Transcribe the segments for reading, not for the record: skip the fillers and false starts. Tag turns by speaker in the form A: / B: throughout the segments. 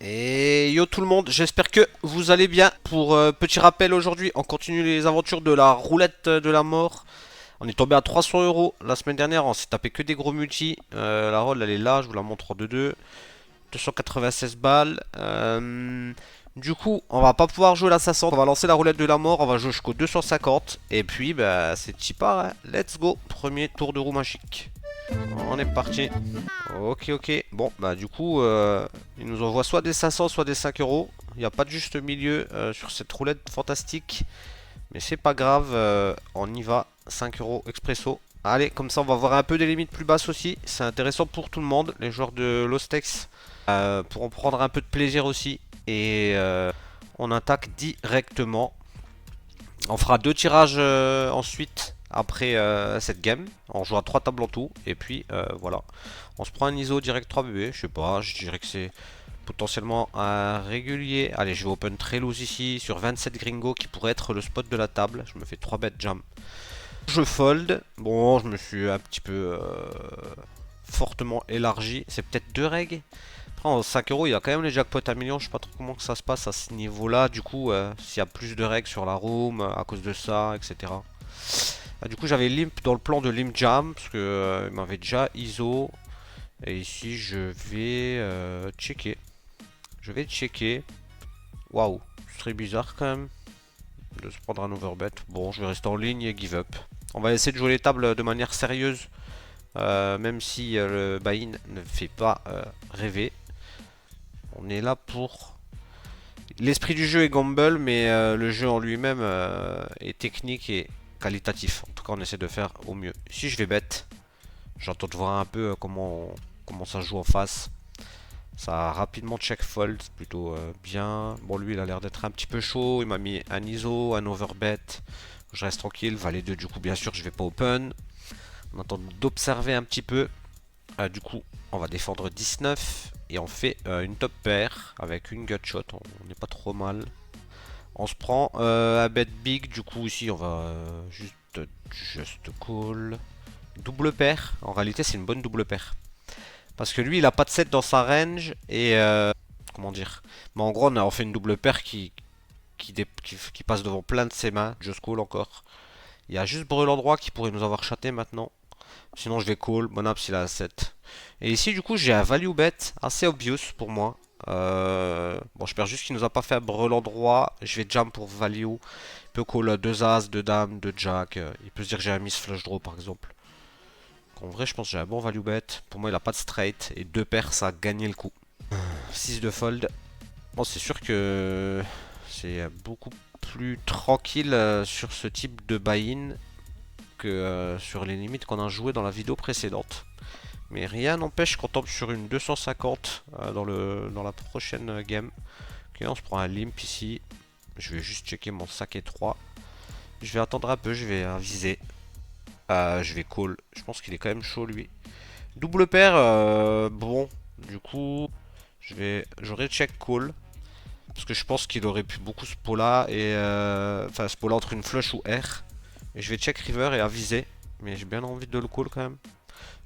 A: Et yo tout le monde, j'espère que vous allez bien. Pour petit rappel aujourd'hui, on continue les aventures de la roulette de la mort. On est tombé à 300 euros la semaine dernière, on s'est tapé que des gros multis. La roll elle est là, je vous la montre en 2-2. 296 balles. Du coup, on va pas pouvoir jouer l'assassin. On va lancer la roulette de la mort, on va jouer jusqu'au 250. Et puis, bah, c'est Tipar, hein. Let's go. Premier tour de roue magique. On est parti. Ok, ok. Bon, bah du coup, il nous envoie soit des 500, soit des 5 euros. Il n'y a pas de juste milieu sur cette roulette fantastique. Mais c'est pas grave, on y va. 5 euros expresso. Allez, comme ça on va voir un peu des limites plus basses aussi. C'est intéressant pour tout le monde. Les joueurs de Lostex pourront prendre un peu de plaisir aussi. Et on attaque directement. On fera deux tirages ensuite après cette game. On joue à 3 tables en tout. Et puis voilà. On se prend un ISO direct 3BB. Je sais pas, je dirais que c'est potentiellement un régulier. Allez, je vais open très loose ici sur 27 gringo qui pourrait être le spot de la table. Je me fais 3 bêtes jam. Je fold. Bon, je me suis un petit peu fortement élargi. C'est peut-être 2 règles. Après, en 5 euros, il y a quand même les jackpots à millions. Je sais pas trop comment que ça se passe à ce niveau-là. Du coup, s'il y a plus de règles sur la room à cause de ça, etc. Du coup, j'avais Limp dans le plan de Limp Jam parce que il m'avait déjà ISO. Et ici, je vais checker. Je vais checker. Waouh, ce serait bizarre quand même de se prendre un overbet. Bon, je vais rester en ligne et give up. On va essayer de jouer les tables de manière sérieuse. Même si le buy-in ne fait pas rêver. On est là pour... L'esprit du jeu est gamble, mais le jeu en lui-même est technique et qualitatif. En tout cas, on essaie de faire au mieux. Si je vais bet, j'entends de voir un peu comment ça joue en face. Ça a rapidement check fold, c'est plutôt bien. Bon, lui, il a l'air d'être un petit peu chaud. Il m'a mis un ISO, un overbet. Je reste tranquille. Valet 2, du coup, bien sûr, je vais pas open. On attend d'observer un petit peu. Du coup, on va défendre 19. Et on fait une top pair avec une gutshot. On n'est pas trop mal. On se prend un bet big. Du coup, ici, on va juste call. Double paire. En réalité, c'est une bonne double paire. Parce que lui, il a pas de 7 dans sa range. Et comment dire. Mais en gros, on a fait une double paire qui passe devant plein de ses mains. Just call encore. Il y a juste Brûle endroit qui pourrait nous avoir chaté maintenant. Sinon, je vais call. Bonaps, il a 7. Et ici, du coup, j'ai un value bet assez obvious pour moi. Bon, je perds juste qu'il nous a pas fait un Brûle endroit. Je vais jam pour value. Il peut call 2 as, 2 dames, 2 jack. Il peut se dire que j'ai un miss flush draw par exemple. En vrai, je pense que j'ai un bon value bet. Pour moi, il a pas de straight. Et 2 paires, ça a gagné le coup. 6 de fold. Bon, c'est sûr que c'est beaucoup plus tranquille sur ce type de buy-in que sur les limites qu'on a joué dans la vidéo précédente. Mais rien n'empêche qu'on tombe sur une 250 dans la prochaine game. Ok, on se prend un limp ici. Je vais juste checker mon sac étroit. Je vais attendre un peu, je vais viser. Je vais call. Je pense qu'il est quand même chaud lui. Double paire, bon. Du coup, j'aurais check call. Parce que je pense qu'il aurait pu beaucoup ce pot là. Et enfin, ce pot là entre une flush ou R. Et je vais check river et aviser. Mais j'ai bien envie de le call quand même.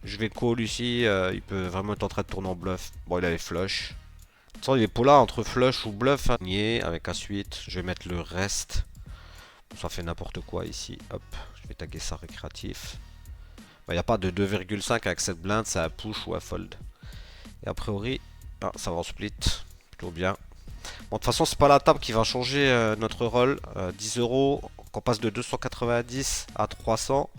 A: Je vais call ici. Il peut vraiment être en train de tourner en bluff. Bon, il a les flush. De toute façon, il est pot là entre flush ou bluff. Hein. Avec un suite. Je vais mettre le reste. Ça fait n'importe quoi ici. Hop. Je vais taguer ça récréatif. Il n'y a pas de 2,5 avec cette blinde. C'est un push ou un fold. Et a priori, ça va en split. Plutôt bien. Bon, de toute façon, c'est pas la table qui va changer notre rôle. 10 euros, qu'on passe de 290 à 300.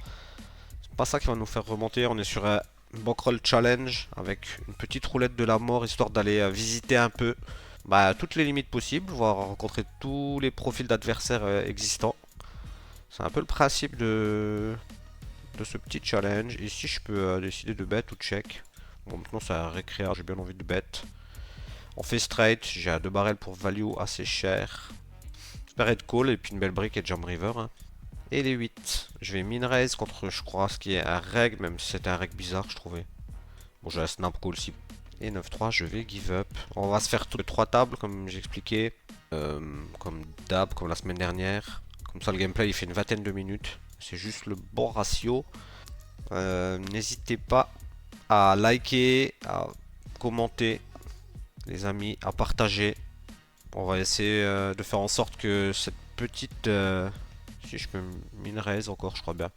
A: C'est pas ça qui va nous faire remonter. On est sur un bankroll challenge avec une petite roulette de la mort histoire d'aller visiter un peu toutes les limites possibles, voire rencontrer tous les profils d'adversaires existants. C'est un peu le principe de ce petit challenge. Ici, je peux décider de bet ou check. Bon, maintenant, c'est un récréa. J'ai bien envie de bet. On fait straight, j'ai un 2 barrels pour value assez cher. J'espère être call et puis une belle brique et jump river. Hein. Et les 8. Je vais min raise contre, je crois, ce qui est un reg, même si c'était un reg bizarre, je trouvais. Bon, j'ai un snap call si. Et 9-3, je vais give up. On va se faire 3 tables, comme j'expliquais. Comme d'hab, comme la semaine dernière. Comme ça, le gameplay, il fait une vingtaine de minutes. C'est juste le bon ratio. N'hésitez pas à liker, à commenter les amis, à partager. On va essayer de faire en sorte que cette petite... si je peux minerais encore, je crois bien.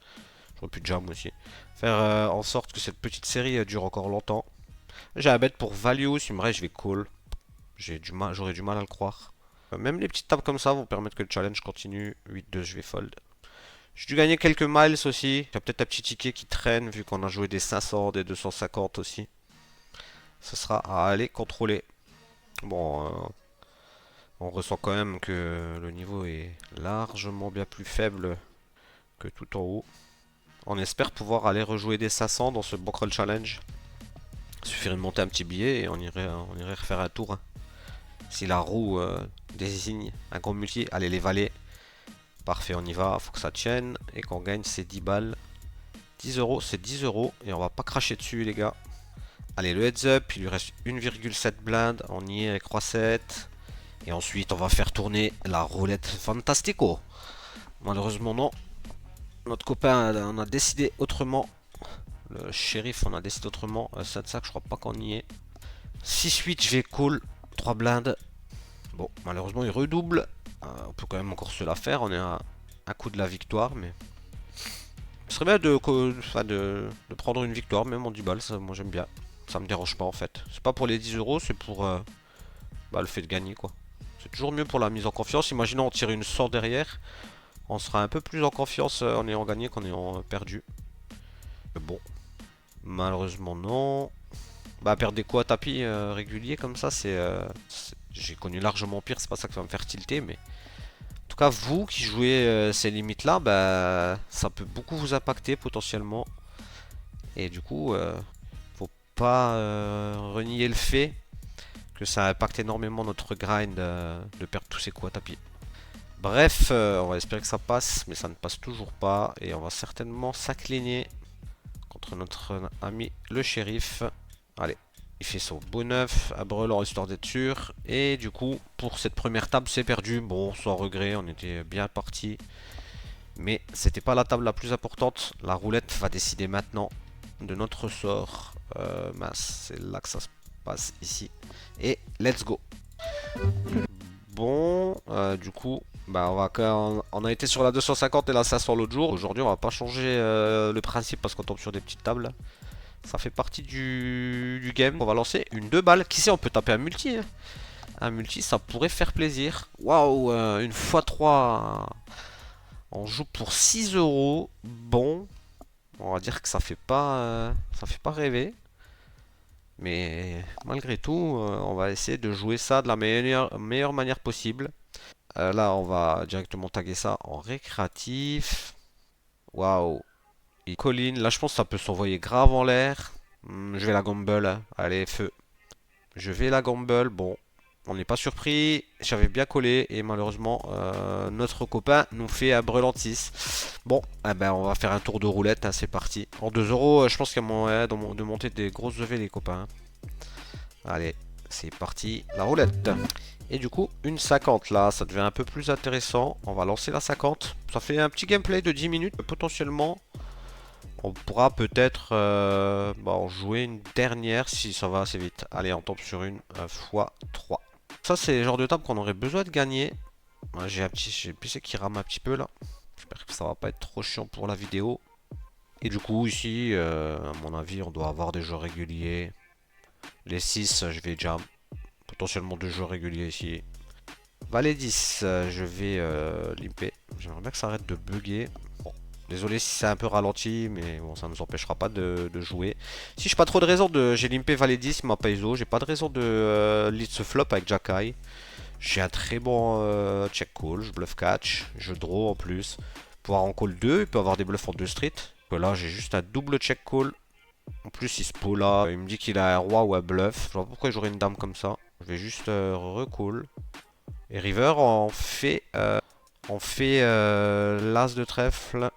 A: J'aurais pu jam aussi. Faire en sorte que cette petite série dure encore longtemps. J'ai un bet pour value, si me reste, je vais call. J'aurais du mal à le croire. Même les petites tables comme ça vont permettre que le challenge continue. 8-2, je vais fold. J'ai dû gagner quelques miles aussi. Il y a peut-être un petit ticket qui traîne vu qu'on a joué des 500, des 250 aussi. Ce sera à aller contrôler. Bon, on ressent quand même que le niveau est largement bien plus faible que tout en haut. On espère pouvoir aller rejouer des 500 dans ce bankroll challenge. Il suffirait de monter un petit billet et on irait refaire un tour. Si la roue désigne un gros multi, allez les valets. Parfait, on y va, faut que ça tienne et qu'on gagne ces 10 balles. 10 euros, c'est 10 euros et on va pas cracher dessus les gars. Allez, le heads up, il lui reste 1,7 blind, on y est avec roi 7. Et ensuite, on va faire tourner la roulette Fantastico. Malheureusement, non. Notre copain, on a décidé autrement. Le shérif, on a décidé autrement. 7-5, je crois pas qu'on y est. 6-8, je vais call. 3 blindes. Bon, malheureusement, il redouble. On peut quand même encore se la faire. On est à un coup de la victoire, mais... Ce serait bien de prendre une victoire, même en 10 balles. Ça, moi, j'aime bien. Ça me dérange pas, en fait. C'est pas pour les 10 euros, c'est pour le fait de gagner, quoi. C'est toujours mieux pour la mise en confiance. Imaginons on tire une 100 derrière. On sera un peu plus en confiance en ayant gagné qu'en ayant perdu. Mais bon. Malheureusement non. Bah perdre des coups à tapis réguliers comme ça, j'ai connu largement pire, c'est pas ça qui va me faire tilter, mais... En tout cas, vous qui jouez ces limites-là, bah ça peut beaucoup vous impacter potentiellement. Et du coup, faut pas renier le fait que ça impacte énormément notre grind de perdre tous ces coups à tapis. Bref, on va espérer que ça passe, mais ça ne passe toujours pas. Et on va certainement s'incliner contre notre ami le shérif. Allez, il fait son beau neuf à brelan histoire d'être sûr. Et du coup, pour cette première table, c'est perdu. Bon, sans regret, on était bien parti. Mais c'était pas la table la plus importante. La roulette va décider maintenant de notre sort. C'est là que ça se passe ici. Et let's go. Bon, du coup, bah on a été sur la 250 et la 500 l'autre jour. Aujourd'hui, on va pas changer le principe parce qu'on tombe sur des petites tables. Ça fait partie du game. On va lancer une 2 balles. Qui sait, on peut taper un multi. Hein. Un multi, ça pourrait faire plaisir. Waouh, une x3. On joue pour 6 euros. Bon, on va dire que ça fait pas rêver. Mais malgré tout, on va essayer de jouer ça de la meilleure manière possible. Là, on va directement taguer ça en récréatif. Waouh. Il colline. Là, je pense que ça peut s'envoyer grave en l'air. Je vais la gamble. Hein. Allez, feu. Je vais la gamble. Bon, on n'est pas surpris. J'avais bien collé. Et malheureusement, notre copain nous fait un brelantis. Bon, eh ben, on va faire un tour de roulette. Hein, c'est parti. En 2 euros, je pense qu'il y a moyen de monter des grosses EV, les copains. Allez, c'est parti. La roulette. Et du coup, une 50 là, ça devient un peu plus intéressant. On va lancer la 50. Ça fait un petit gameplay de 10 minutes. Potentiellement, on pourra peut-être en jouer une dernière si ça va assez vite. Allez, on tombe sur une x3. Ça, c'est le genre de table qu'on aurait besoin de gagner. J'ai le PC qui rame un petit peu là. J'espère que ça va pas être trop chiant pour la vidéo. Et du coup, ici, à mon avis, on doit avoir des jeux réguliers. Les 6, je vais jam. Potentiellement 2 jeux réguliers ici. Valet 10, je vais limper. J'aimerais bien que ça arrête de bugger. Bon, désolé si c'est un peu ralenti, mais bon, ça ne nous empêchera pas de jouer. Si j'ai pas trop de raison de... J'ai limpé Valet 10, il m'a pas ISO. J'ai pas de raison de lead ce flop avec Jack-Eye. J'ai un très bon check call, je bluff catch, je draw en plus. Pouvoir en call 2, il peut avoir des bluffs en 2 street. Là, j'ai juste un double check call. En plus, il se pot là. Il me dit qu'il a un roi ou un bluff. Je vois pas pourquoi j'aurais une dame comme ça. Je vais juste recall. Et river, on fait l'as de trèfle.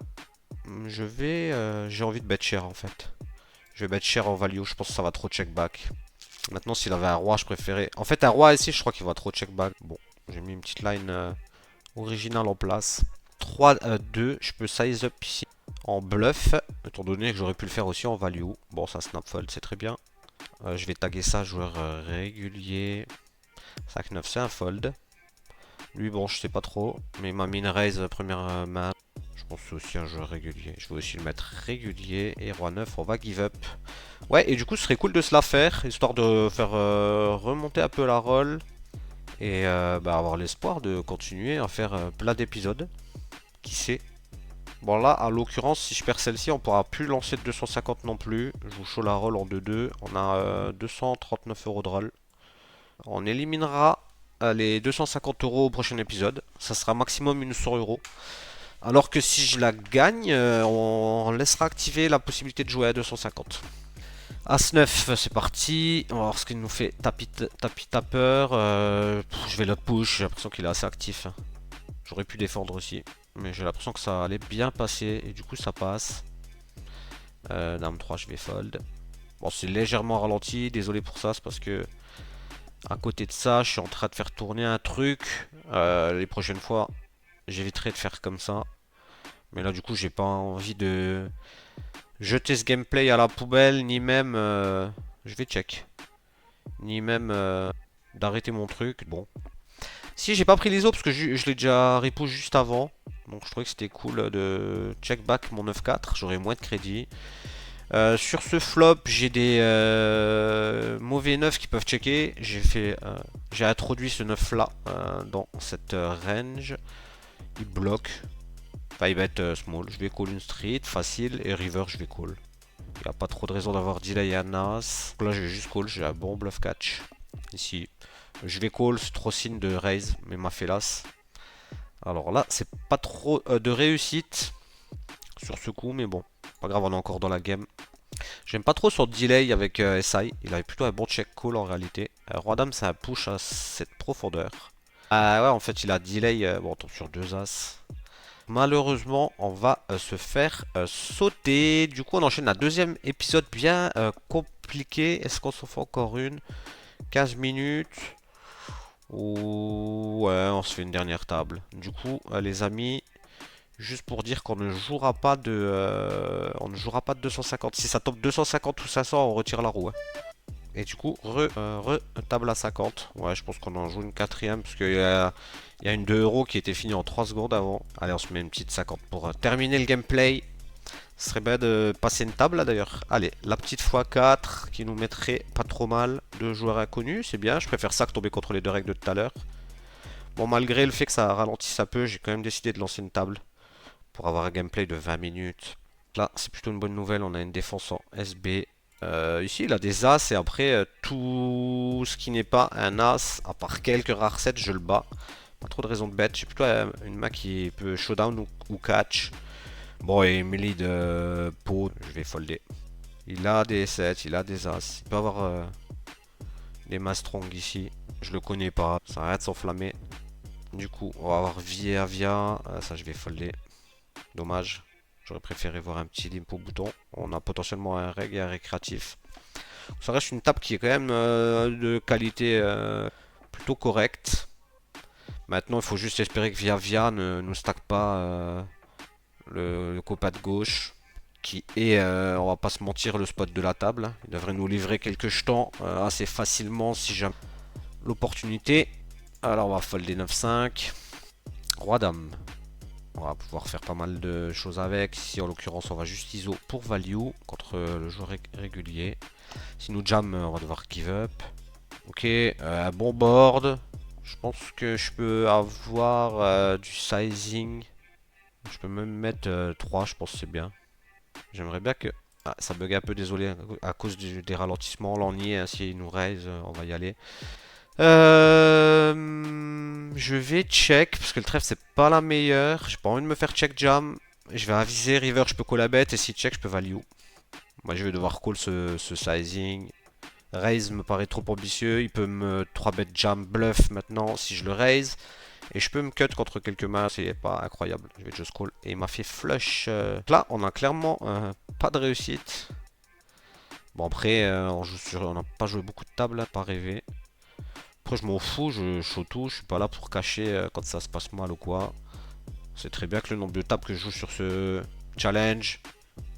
A: J'ai envie de bet cher en fait. Je vais bet cher en value. Je pense que ça va trop check back. Maintenant, s'il avait un roi, je préférais. En fait, un roi ici, je crois qu'il va trop check back. Bon, j'ai mis une petite line originale en place. 3-2, je peux size up ici en bluff, étant donné que j'aurais pu le faire aussi en value. Bon, ça snap fold, c'est très bien. Je vais taguer ça joueur régulier. 5-9, c'est un fold. Lui, bon, je sais pas trop. Mais ma mine raise première main. Je pense que c'est aussi un joueur régulier. Je vais aussi le mettre régulier. Et roi 9, on va give up. Ouais, et du coup, ce serait cool de se la faire. Histoire de faire remonter un peu la roll. Et bah, avoir l'espoir de continuer à faire plein d'épisodes. Qui sait. Bon là, à l'occurrence, si je perds celle-ci, on pourra plus lancer de 250 non plus. Je vous show la roll en 2-2. On a 239 euros de roll. On éliminera les 250 euros au prochain épisode. Ça sera maximum une 100 euros. Alors que si je la gagne, on laissera activer la possibilité de jouer à 250. As-9, c'est parti. On va voir ce qu'il nous fait. Tapis tapeur. Je vais le push. J'ai l'impression qu'il est assez actif. J'aurais pu défendre aussi. Mais j'ai l'impression que ça allait bien passer. Et du coup, ça passe. Dame 3, je vais fold. Bon, c'est légèrement ralenti. Désolé pour ça. C'est parce que à côté de ça, je suis en train de faire tourner un truc. Les prochaines fois, j'éviterai de faire comme ça. Mais là, du coup, j'ai pas envie de jeter ce gameplay à la poubelle, ni même... je vais check. Ni même d'arrêter mon truc. Bon. Si, j'ai pas pris les os parce que je l'ai déjà repo juste avant. Donc je trouvais que c'était cool de check back mon 9-4. J'aurai moins de crédit. Sur ce flop, j'ai des mauvais 9 qui peuvent checker. J'ai introduit ce 9 là dans cette range. Il bloque. Enfin, il va être small. Je vais call une street, facile. Et river, je vais call. Il n'y a pas trop de raison d'avoir delay à Nas. Là, je vais juste call. J'ai un bon bluff catch. Ici. Je vais call, c'est trop signe de raise, mais m'a fait l'as. Alors là, c'est pas trop de réussite sur ce coup, mais bon. Pas grave, on est encore dans la game. J'aime pas trop son delay avec SI. Il avait plutôt un bon check call en réalité. Roi Dame, c'est un push à cette profondeur. Ah ouais, en fait, il a delay. Bon, on tombe sur deux as. Malheureusement, on va se faire sauter. Du coup, on enchaîne un deuxième épisode bien compliqué. Est-ce qu'on s'en fait encore une? 15 minutes. Ou ouais, on se fait une dernière table. Du coup, les amis, juste pour dire qu'on ne jouera pas de 250. Si ça tombe 250 ou 500, on retire la roue. Et du coup, table à 50. Ouais, je pense qu'on en joue une quatrième parce qu'il y a une 2 euros qui était finie en 3 secondes avant. Allez, on se met une petite 50 pour terminer le gameplay. Ce serait bien de passer une table là d'ailleurs. Allez, la petite x4 qui nous mettrait pas trop mal. Deux joueurs inconnus, c'est bien. Je préfère ça que tomber contre les deux règles de tout à l'heure. Bon, malgré le fait que ça ralentisse un peu, j'ai quand même décidé de lancer une table pour avoir un gameplay de 20 minutes. Là, c'est plutôt une bonne nouvelle. On a une défense en SB. Ici, il a des as et après, tout ce qui n'est pas un as, à part quelques rares sets, je le bats. Pas trop de raison de bet. J'ai plutôt une main qui peut showdown ou catch. Bon, et melee de pot, je vais folder. Il a des sets, il a des as. Il peut avoir des mains strong ici. Je le connais pas, ça arrête de s'enflammer. Du coup, on va avoir via. Ça, je vais folder. Dommage. J'aurais préféré voir un petit limp au bouton. On a potentiellement un reg et un récréatif. Ça reste une table qui est quand même de qualité plutôt correcte. Maintenant, il faut juste espérer que via ne nous stack pas le copain de gauche. Qui est, on va pas se mentir, le spot de la table. Il devrait nous livrer quelques jetons assez facilement si jamais l'opportunité. Alors, on va folder 9-5. Roi Dame. On va pouvoir faire pas mal de choses avec. Ici, en l'occurrence, on va juste ISO pour value contre le joueur régulier. Si nous jam, on va devoir give up. Ok, un bon board. Je pense que je peux avoir du sizing. Je peux même mettre 3, je pense que c'est bien. J'aimerais bien que... Ah, ça bug un peu, désolé, à cause des ralentissements. Là, on y est, hein, si il nous raise, on va y aller. Je vais check, parce que le trèfle, c'est pas la meilleure. J'ai pas envie de me faire check jam. Je vais aviser river, je peux call la bête, et si check, je peux value. Moi, je vais devoir call ce sizing. Raise me paraît trop ambitieux. Il peut me 3-bet jam bluff maintenant si je le raise. Et je peux me cut contre quelques mains, c'est pas incroyable. Je vais just call. Et il m'a fait flush. Là, on a clairement pas de réussite. Bon, après, on n'a pas joué beaucoup de tables, là, pas rêvé. Après, je m'en fous, je show tout. Je suis pas là pour cacher quand ça se passe mal ou quoi. C'est très bien que le nombre de tables que je joue sur ce challenge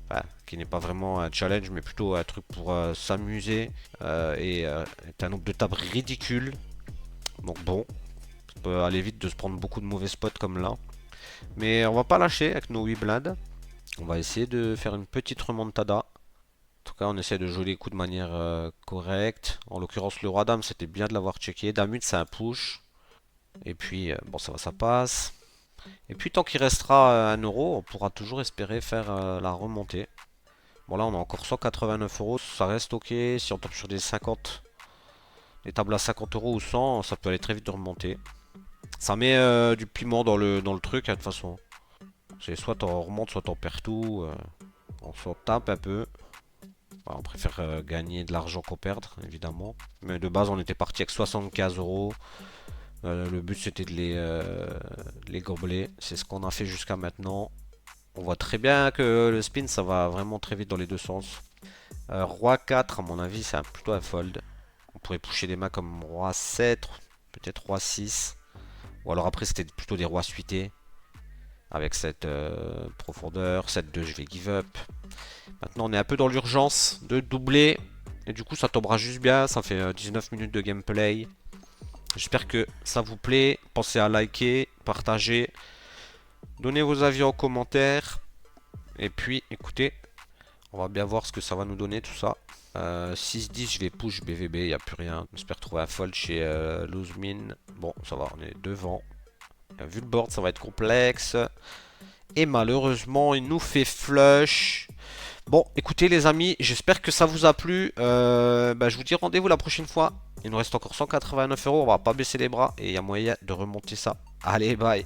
A: Enfin, qui n'est pas vraiment un challenge, mais plutôt un truc pour s'amuser. Et est un nombre de tables ridicule. Donc bon, ça peut aller vite de se prendre beaucoup de mauvais spots comme là. Mais on va pas lâcher avec nos 8 blindes. On va essayer de faire une petite remontada. En tout cas, on essaie de jouer les coups de manière correcte. En l'occurrence, le roi dame, c'était bien de l'avoir checké. Dame 8, c'est un push. Et puis, bon, ça va, ça passe. Et puis, tant qu'il restera 1 euro, on pourra toujours espérer faire la remontée. Bon, là, on a encore 189 euros. Ça reste ok. Si on tombe sur des 50, des tables à 50 euros ou 100, ça peut aller très vite de remonter. Ça met du piment dans le truc, hein, de toute façon. C'est soit on remonte, soit on perd tout. On s'en tape un peu. On préfère gagner de l'argent qu'en perdre, évidemment. Mais de base, on était parti avec 75 euros. Le but, c'était de les gobeler. C'est ce qu'on a fait jusqu'à maintenant. On voit très bien que le spin, ça va vraiment très vite dans les deux sens. Roi 4, à mon avis, c'est plutôt un fold. On pourrait pusher des mains comme Roi 7, peut-être Roi 6. Ou alors après, c'était plutôt des Rois suités. Avec cette profondeur. 7-2, je vais give up. Maintenant, on est un peu dans l'urgence de doubler. Et du coup, ça tombera juste bien. Ça fait 19 minutes de gameplay. J'espère que ça vous plaît. Pensez à liker, partager. Donnez vos avis en commentaire. Et puis, écoutez, on va bien voir ce que ça va nous donner tout ça. 6-10, je vais push BVB, il n'y a plus rien. J'espère trouver un fold chez Luzmin. Bon, ça va, on est devant. Vu le board, ça va être complexe. Et malheureusement, il nous fait flush. Bon, écoutez les amis, j'espère que ça vous a plu. Je vous dis rendez-vous la prochaine fois. Il nous reste encore 189 euros, on va pas baisser les bras. Et il y a moyen de remonter ça. Allez, bye.